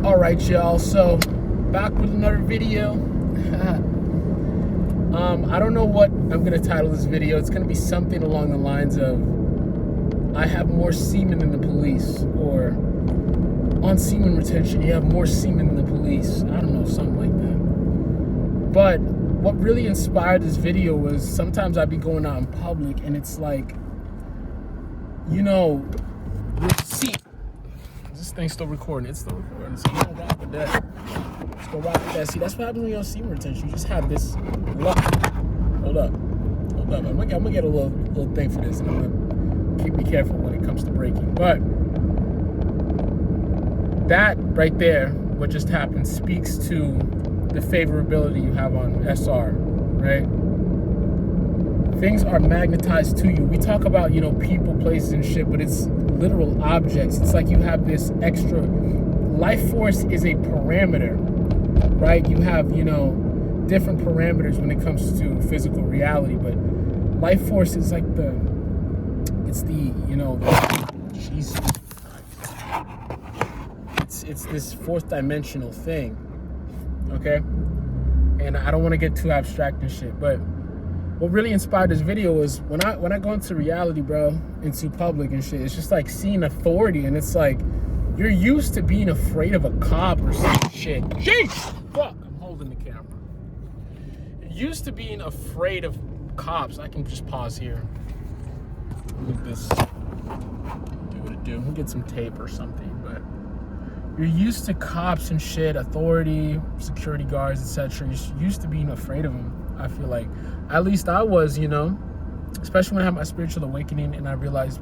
All right, y'all. So back with another video. I don't know what I'm gonna title this video. It's gonna be something along the lines of I have more semen than the police, or on semen retention, you have more semen than the police. I don't know, something like that. But what really inspired this video was sometimes I'd be going out in public and it's like, see, this thing's still recording. It's still recording. So I'm gonna rock with that. Let's go rock with that. See, that's what happens when you're on semen retention. You just have this luck. Hold up. I'm gonna get a little thing for this, and I'm gonna be careful when it comes to braking. But that right there, what just happened, speaks to the favorability you have on SR, right? Things are magnetized to you. We talk about, people, places, and shit, but it's literal objects. It's like you have this extra. Life force is a parameter, right? You have, different parameters when it comes to physical reality, but life force is like it's this fourth dimensional thing, okay? And I don't want to get too abstract and shit, but what really inspired this video was when I go into reality, bro, into public and shit, it's just like seeing authority, and it's like you're used to being afraid of a cop or some shit. Jeez, fuck, I'm holding the camera. You're used to being afraid of cops. I can just pause here. Look at this. Do what it do. We'll get some tape or something, but you're used to cops and shit, authority, security guards, etc. You're used to being afraid of them. I feel like, at least I was, especially when I had my spiritual awakening and I realized,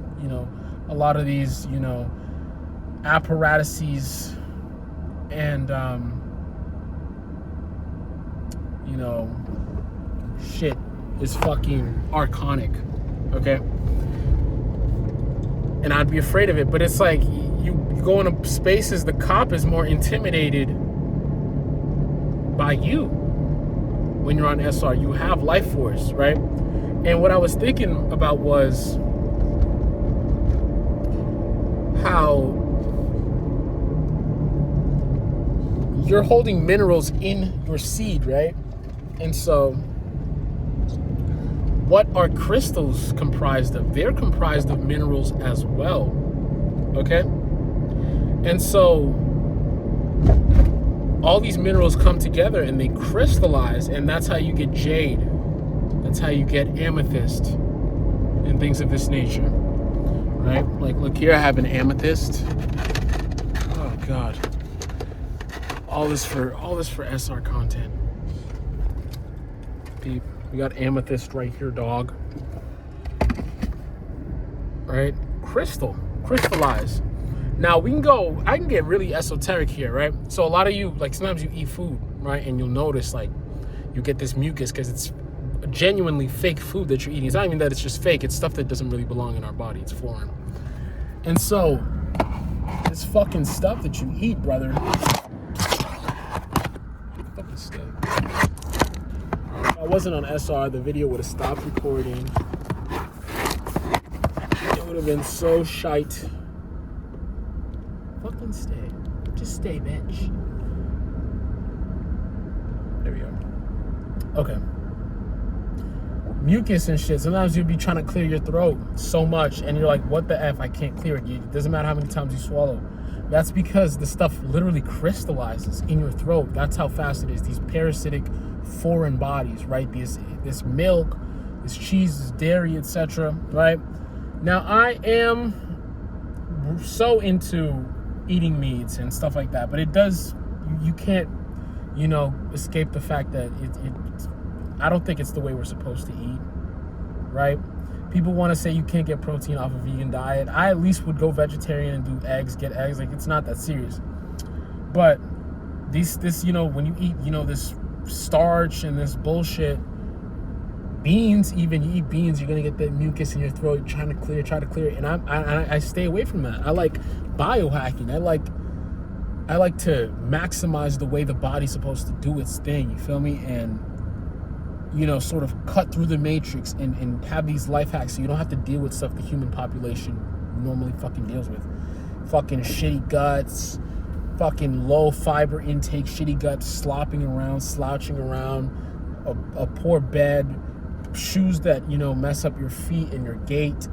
a lot of these, apparatuses and, shit is fucking archonic, okay? And I'd be afraid of it, but it's like, you go into spaces, the cop is more intimidated by you. When you're on SR, you have life force, right? And what I was thinking about was how you're holding minerals in your seed, right? And so what are crystals comprised of? They're comprised of minerals as well, okay? And so all these minerals come together and they crystallize, and that's how you get jade. That's how you get amethyst and things of this nature, right? Like, look here, I have an amethyst. Oh God, all this for SR content. Deep. We got amethyst right here, dog. Right? Crystallize. Now I can get really esoteric here, right? So a lot of you, like, sometimes you eat food, right? And you'll notice, like, you get this mucus because it's genuinely fake food that you're eating. It's not even that it's just fake. It's stuff that doesn't really belong in our body. It's foreign. And so this fucking stuff that you eat, brother, fucking stuff. If I wasn't on SR, the video would have stopped recording. It would have been so shite. Fucking stay. Just stay, bitch. There we go. Okay. Mucus and shit. Sometimes you'll be trying to clear your throat so much, and you're like, what the F? I can't clear it. It doesn't matter how many times you swallow. That's because the stuff literally crystallizes in your throat. That's how fast it is. These parasitic foreign bodies, right? This milk, this cheese, this dairy, etc. Right? Now, I am so into eating meats and stuff like that, but it does, you can't, escape the fact that I don't think it's the way we're supposed to eat, right? People want to say you can't get protein off a vegan diet. I at least would go vegetarian and do get eggs. Like, it's not that serious. But this, when you eat, this starch and this bullshit, beans, even you eat beans, you're gonna get that mucus in your throat. You're try to clear it, and I stay away from that. I like biohacking. I like to maximize the way the body's supposed to do its thing. You feel me? And sort of cut through the matrix and have these life hacks so you don't have to deal with stuff the human population normally fucking deals with. Fucking shitty guts, fucking low fiber intake, shitty gut, slopping around, slouching around, a poor bed, shoes that, you know, mess up your feet and your gait.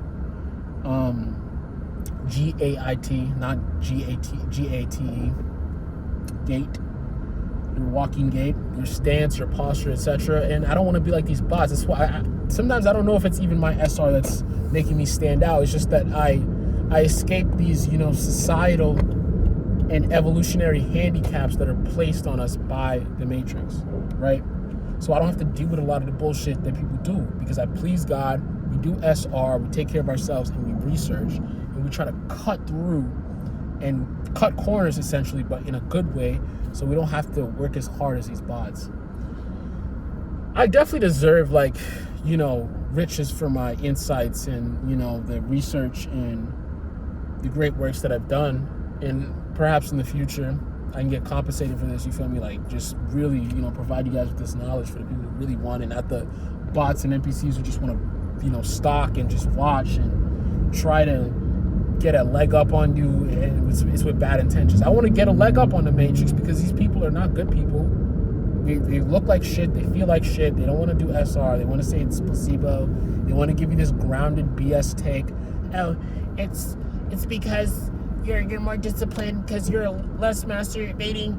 G-A-I-T, not G-A-T, G-A-T-E. Gait. Your walking gait, your stance, your posture, etc. And I don't want to be like these bots. That's why sometimes I don't know if it's even my SR that's making me stand out. It's just that I escape these, you know, societal and evolutionary handicaps that are placed on us by the Matrix, right? So I don't have to deal with a lot of the bullshit that people do, because I please God, we do SR, we take care of ourselves, and we research, and we try to cut through and cut corners essentially, but in a good way, so we don't have to work as hard as these bots. I definitely deserve, like, you know, riches for my insights and, you know, the research and the great works that I've done. And perhaps in the future I can get compensated for this, you feel me? Like, just really, you know, provide you guys with this knowledge for the people who really want it, not the bots and NPCs who just want to, you know, stalk and just watch and try to get a leg up on you, and it's with bad intentions. I want to get a leg up on the Matrix because these people are not good people. They look like shit, they feel like shit, they don't want to do SR, they want to say it's placebo, they want to give you this grounded BS take. Oh, it's because you're more disciplined because you're less masturbating.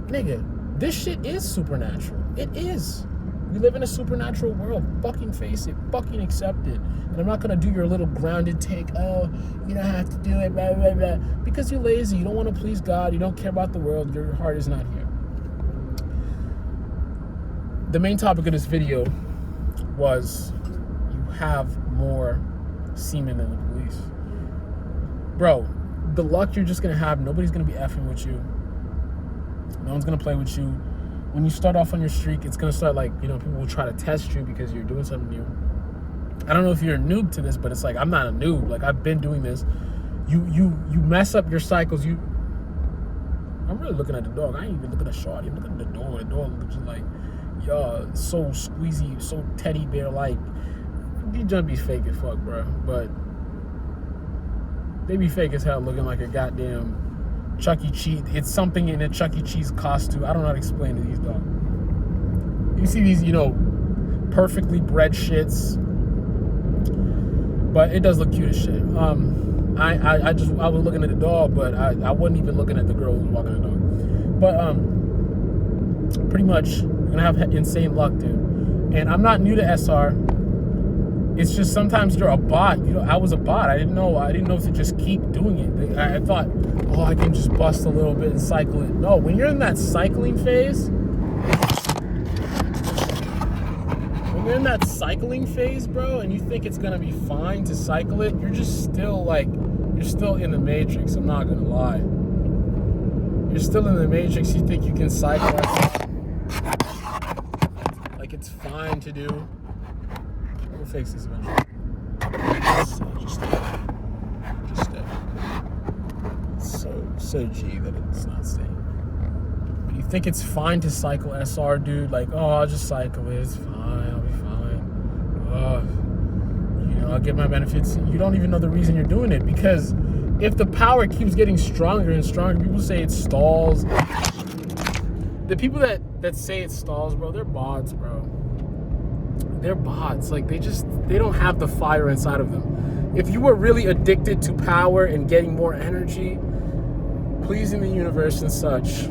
Nigga, this shit is supernatural. It is. We live in a supernatural world. Fucking face it. Fucking accept it. And I'm not gonna do your little grounded take. Oh, you don't have to do it, blah, blah, blah. Because you're lazy. You don't want to please God. You don't care about the world. Your heart is not here. The main topic of this video was you have more semen than the police. Bro, the luck you're just gonna have, nobody's gonna be effing with you. No one's gonna play with you. When you start off on your streak, it's gonna start like, you know, people will try to test you because you're doing something new. I don't know if you're a noob to this, but it's like, I'm not a noob. Like, I've been doing this. You mess up your cycles. I'm really looking at the dog. I ain't even looking at Shawty. I'm looking at the door. The door looks like, yo, so squeezy, so teddy bear like. These just be fake as fuck, bro. But they be fake as hell, looking like a goddamn Chuck E. Cheese. It's something in a Chuck E. Cheese costume. I don't know how to explain to these dogs. You see these, you know, perfectly bred shits, but it does look cute as shit. I was looking at the dog, but I wasn't even looking at the girl who was walking the dog. But pretty much, you're gonna have insane luck, dude. And I'm not new to SR. It's just sometimes you're a bot. You know, I was a bot. I didn't know to just keep doing it. I thought, oh, I can just bust a little bit and cycle it. No, when you're in that cycling phase, bro, and you think it's gonna be fine to cycle it, you're just still like, you're still in the Matrix. I'm not gonna lie. You're still in the Matrix. You think you can cycle it like it's fine to do. We'll fix this eventually. So G that it's not staying. But you think it's fine to cycle SR, dude? Like, oh, I'll just cycle it. It's fine. I'll be fine. You know, I'll get my benefits. You don't even know the reason you're doing it, because if the power keeps getting stronger and stronger, people say it stalls. The people that say it stalls, bro, they're bots, bro. They're bots. Like, they don't have the fire inside of them. If you were really addicted to power and getting more energy, pleasing the universe and such,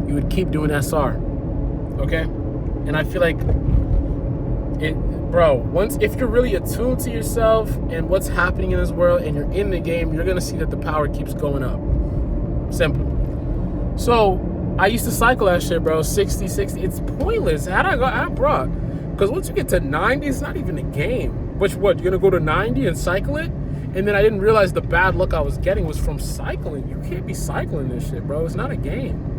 you would keep doing SR. Okay? And I feel like it, bro, if you're really attuned to yourself and what's happening in this world and you're in the game, you're gonna see that the power keeps going up. Simple. So I used to cycle that shit, bro. 60. It's pointless. How'd I go? Bro, because once you get to 90, it's not even a game. Which, what, you're gonna go to 90 and cycle it? And then I didn't realize the bad luck I was getting was from cycling. You can't be cycling this shit, bro. It's not a game.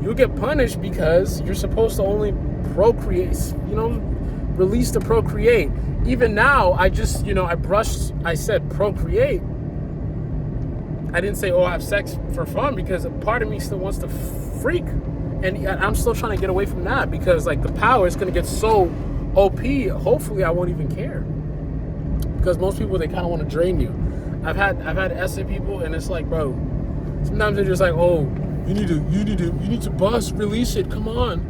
You'll get punished because you're supposed to only procreate, you know, release to procreate. Even now, I said procreate. I didn't say, oh, I have sex for fun, because a part of me still wants to freak. And I'm still trying to get away from that, because like the power is going to get so OP, hopefully I won't even care. Because most people, they kind of want to drain you. I've had essay people, and it's like, bro, Sometimes they're just like, oh, you need to bust, release it. Come on,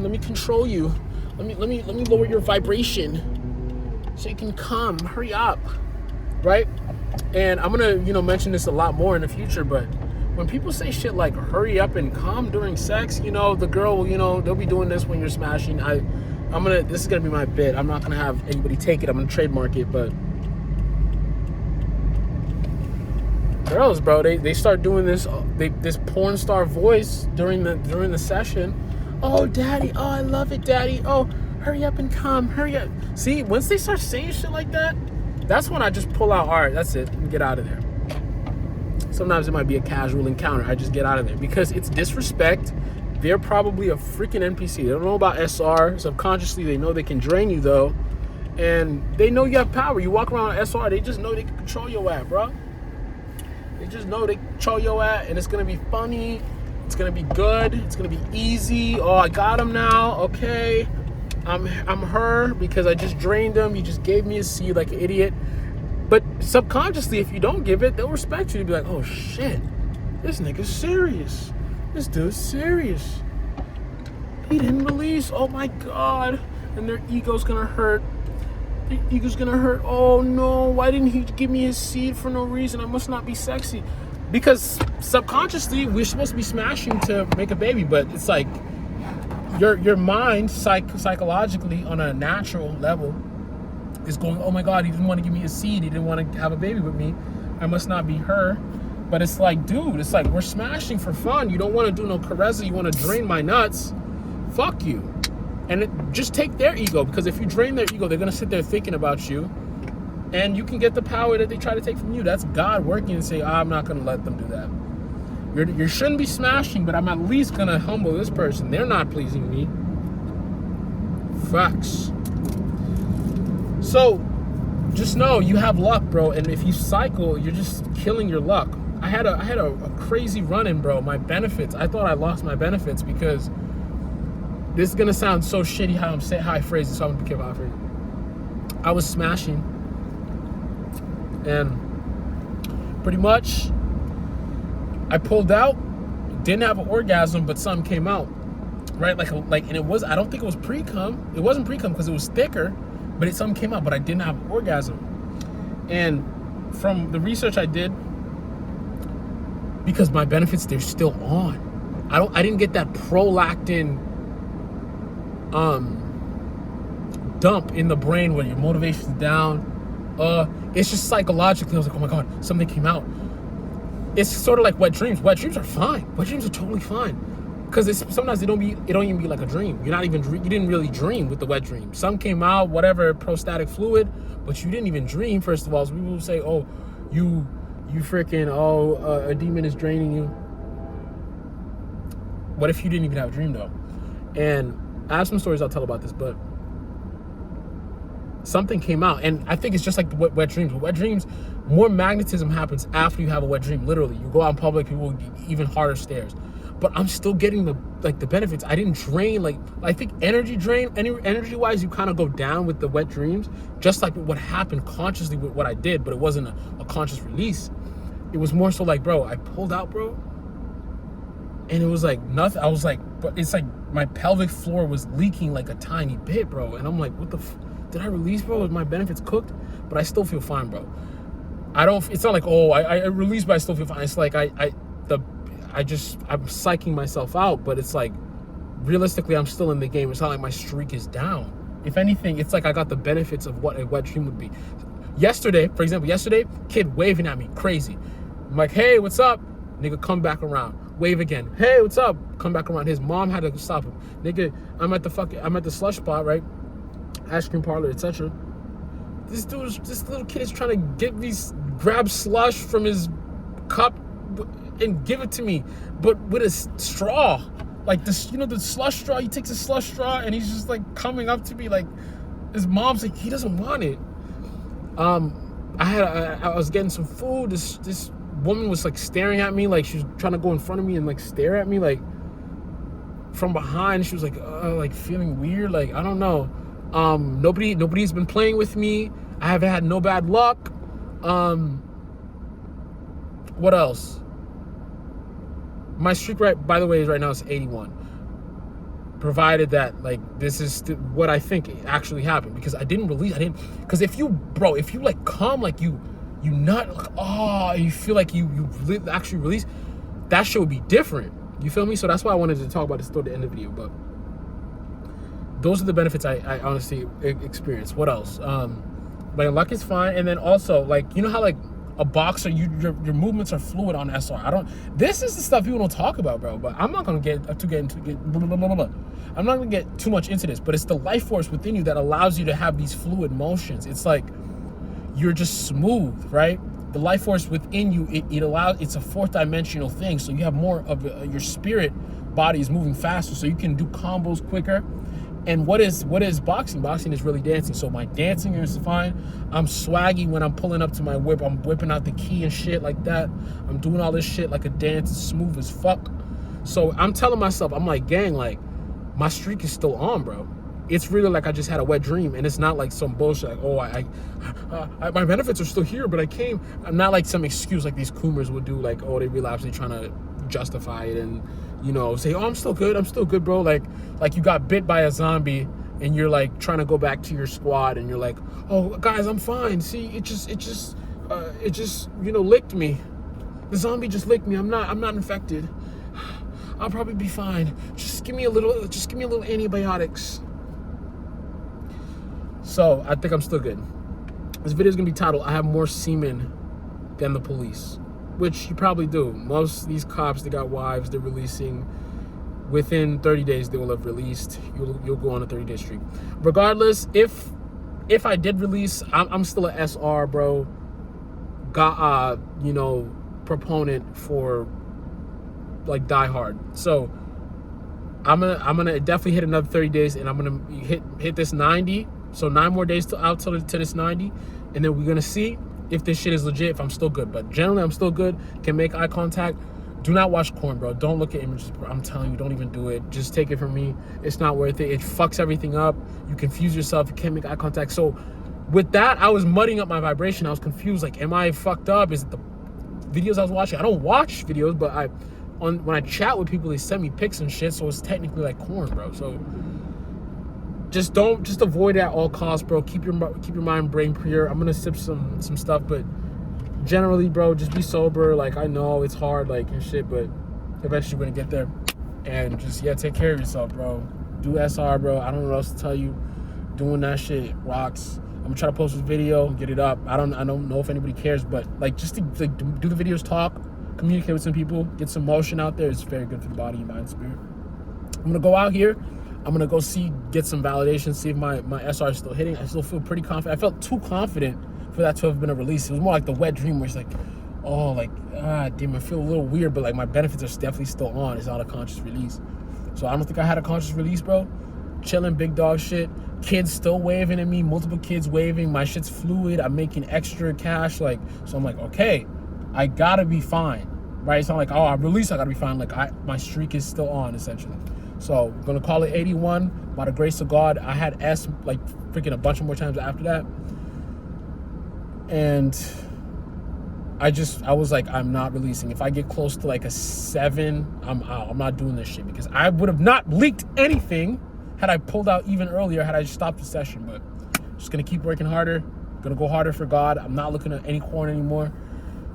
let me control you. Let me lower your vibration so you can come. Hurry up, right? And I'm gonna, mention this a lot more in the future, but when people say shit like hurry up and come during sex, the girl will, they'll be doing this when you're smashing. This is gonna be my bit. I'm not gonna have anybody take it. I'm gonna trademark it, but girls, bro, they start doing this porn star voice during the session. Oh, daddy, oh, I love it, daddy. Oh, hurry up and come, hurry up. See, once they start saying shit like that, that's when I just pull out, all right, that's it, and get out of there. Sometimes it might be a casual encounter. I just get out of there because it's disrespect. They're probably a freaking NPC. They don't know about SR. Subconsciously, they know they can drain you, though. And they know you have power. You walk around with SR, they just know they can control your ass, bro. They just know they control your ass, and it's going to be funny. It's going to be good. It's going to be easy. Oh, I got him now. Okay. I'm her because I just drained him. You just gave me a seed like an idiot. But subconsciously, if you don't give it, they'll respect you to be like, oh, shit. This nigga's serious. This dude's serious. He didn't release. Oh, my God. And their ego's going to hurt. Their ego's going to hurt. Oh, no. Why didn't he give me his seed for no reason? I must not be sexy. Because subconsciously, we're supposed to be smashing to make a baby. But it's like your mind psychologically on a natural level is going, oh, my God, he didn't want to give me a seed. He didn't want to have a baby with me. I must not be her. But it's like, dude, it's like we're smashing for fun. You don't want to do no caressa. You want to drain my nuts. Fuck you. And just take their ego, because if you drain their ego, they're going to sit there thinking about you, and you can get the power that they try to take from you. That's God working and say, I'm not going to let them do that. You shouldn't be smashing, but I'm at least going to humble this person. They're not pleasing me. Facts. So just know you have luck, bro. And if you cycle, you're just killing your luck. I had a crazy run-in, bro. My benefits. I thought I lost my benefits because this is gonna sound so shitty how I phrase it, so I'm gonna be careful how I phrase it. I was smashing, and pretty much I pulled out, didn't have an orgasm, but something came out, right? And it was, I don't think it was pre-cum. It wasn't pre-cum because it was thicker, but something came out, but I didn't have an orgasm. And from the research I did, because my benefits, they're still on. I didn't get that prolactin dump in the brain where your motivation's down. It's just psychologically, I was like, oh my God, something came out. It's sort of like wet dreams. Wet dreams are fine. Wet dreams are totally fine. Because sometimes it don't even be like a dream. You didn't really dream with the wet dream. Some came out, whatever, prostatic fluid, but you didn't even dream, first of all. So people will say, oh, you freaking, a demon is draining you. What if you didn't even have a dream, though? And I have some stories I'll tell about this, but something came out. And I think it's just like the wet dreams. With wet dreams, more magnetism happens after you have a wet dream. Literally, you go out in public, people will get even harder stares. But I'm still getting the benefits. I didn't drain, I think energy-wise, you kind of go down with the wet dreams, just like what happened consciously with what I did, but it wasn't a conscious release. It was more so like, bro, I pulled out, bro, and it was like nothing. I was like, but it's like my pelvic floor was leaking like a tiny bit, bro. And I'm like, what the did I release, bro? Was my benefits cooked? But I still feel fine, bro. It's not like, oh, I released, but I still feel fine. It's like I'm psyching myself out, but it's like, realistically, I'm still in the game. It's not like my streak is down. If anything, it's like I got the benefits of what a wet dream would be. For example, kid waving at me, crazy. I'm like, hey, what's up? Nigga, come back around. Wave again. Hey, what's up? Come back around. His mom had to stop him. Nigga, I'm at the slush spot, right? Ice cream parlor, etc. This little kid is trying to grab slush from his cup and give it to me, but with a straw. Like this, the slush straw, he takes a slush straw and he's just like coming up to me, like his mom's like, he doesn't want it. I was getting some food. This woman was like staring at me, like she was trying to go in front of me and like stare at me like from behind. She was like feeling weird, like I don't know. Nobody's been playing with me. I haven't had no bad luck. What else? My streak by the way, is right now is 81. Provided that, like, this is what I think actually happened, because I didn't, because if you like come, like you not like, oh, you feel like you actually release, that shit would be different. You feel me? So that's why I wanted to talk about this toward the end of the video. But those are the benefits I honestly experienced. What else? My luck is fine, and then also, like, you know how like a boxer, your movements are fluid on SR. This is the stuff people don't talk about, bro. But I'm not gonna get I'm not gonna get too much into this. But it's the life force within you that allows you to have these fluid motions. It's like you're just smooth, right? The life force within you, it allows. It's a fourth dimensional thing. So you have more of your spirit body is moving faster, so you can do combos quicker. And what is boxing? Boxing is really dancing. So my dancing is fine. I'm swaggy when I'm pulling up to my whip. I'm whipping out the key and shit like that. I'm doing all this shit like a dance, smooth as fuck. So I'm telling myself, I'm like, gang, like, my streak is still on, bro. It's really like I just had a wet dream, and it's not like some bullshit like, oh, my benefits are still here, but I came. I'm not like some excuse like these coomers would do, like, oh, they relapse, they trying to justify it and, you know, say, oh, I'm still good, bro. Like you got bit by a zombie and you're like trying to go back to your squad and you're like, oh, guys, I'm fine. See, it just you know, licked me. The zombie just licked me. I'm not infected. I'll probably be fine. Just give me a little antibiotics. So I think I'm still good. This video is gonna be titled, I have more semen than the police, which you probably do. Most of these cops, they got wives, they're releasing. Within 30 days, they will have released. You'll go on a 30-day streak. Regardless, if I did release, I'm still an SR, bro. Got you know, proponent for like Die Hard. So I'm gonna definitely hit another 30 days, and I'm gonna hit this 90. So 9 more days out to this 90, and then we're gonna see if this shit is legit, if I'm still good. But generally, I'm still good. Can make eye contact. Do not watch porn, bro. Don't look at images, bro. I'm telling you, don't even do it. Just take it from me. It's not worth it. It fucks everything up. You confuse yourself. You can't make eye contact. So with that, I was mudding up my vibration. I was confused. Like, am I fucked up? Is it the videos I was watching? I don't watch videos, but when I chat with people, they send me pics and shit. So it's technically like porn, bro. So just avoid it at all costs, bro. Keep your mind, brain pure. I'm gonna sip some stuff, but generally, bro, just be sober. Like, I know it's hard, like, and shit, but eventually we're gonna get there. And just, yeah, take care of yourself, bro. Do SR, bro. I don't know what else to tell you. Doing that shit rocks. I'm gonna try to post this video, get it up. I don't know if anybody cares, but like, just to like, do the videos, talk, communicate with some people, get some motion out there. It's very good for the body, mind, spirit. I'm gonna go out here. I'm gonna go get some validation, see if my SR is still hitting. I still feel pretty confident. I felt too confident for that to have been a release. It was more like the wet dream where it's like, oh, like, damn, I feel a little weird, but like my benefits are definitely still on. It's not a conscious release. So I don't think I had a conscious release, bro. Chilling, big dog shit. Kids still waving at me, multiple kids waving. My shit's fluid. I'm making extra cash. Like, so I'm like, okay, I gotta be fine, right? It's not like, oh, I release, I gotta be fine. Like, my streak is still on, essentially. So we're gonna call it 81. By the grace of God, I had S like freaking a bunch of more times after that. And I was like, I'm not releasing. If I get close to like a 7, I'm out. I'm not doing this shit, because I would have not leaked anything had I pulled out even earlier, had I just stopped the session. But just gonna keep working harder, gonna go harder for God. I'm not looking at any corn anymore.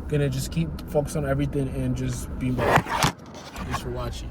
Gonna just keep focused on everything and just be more. Thanks for watching.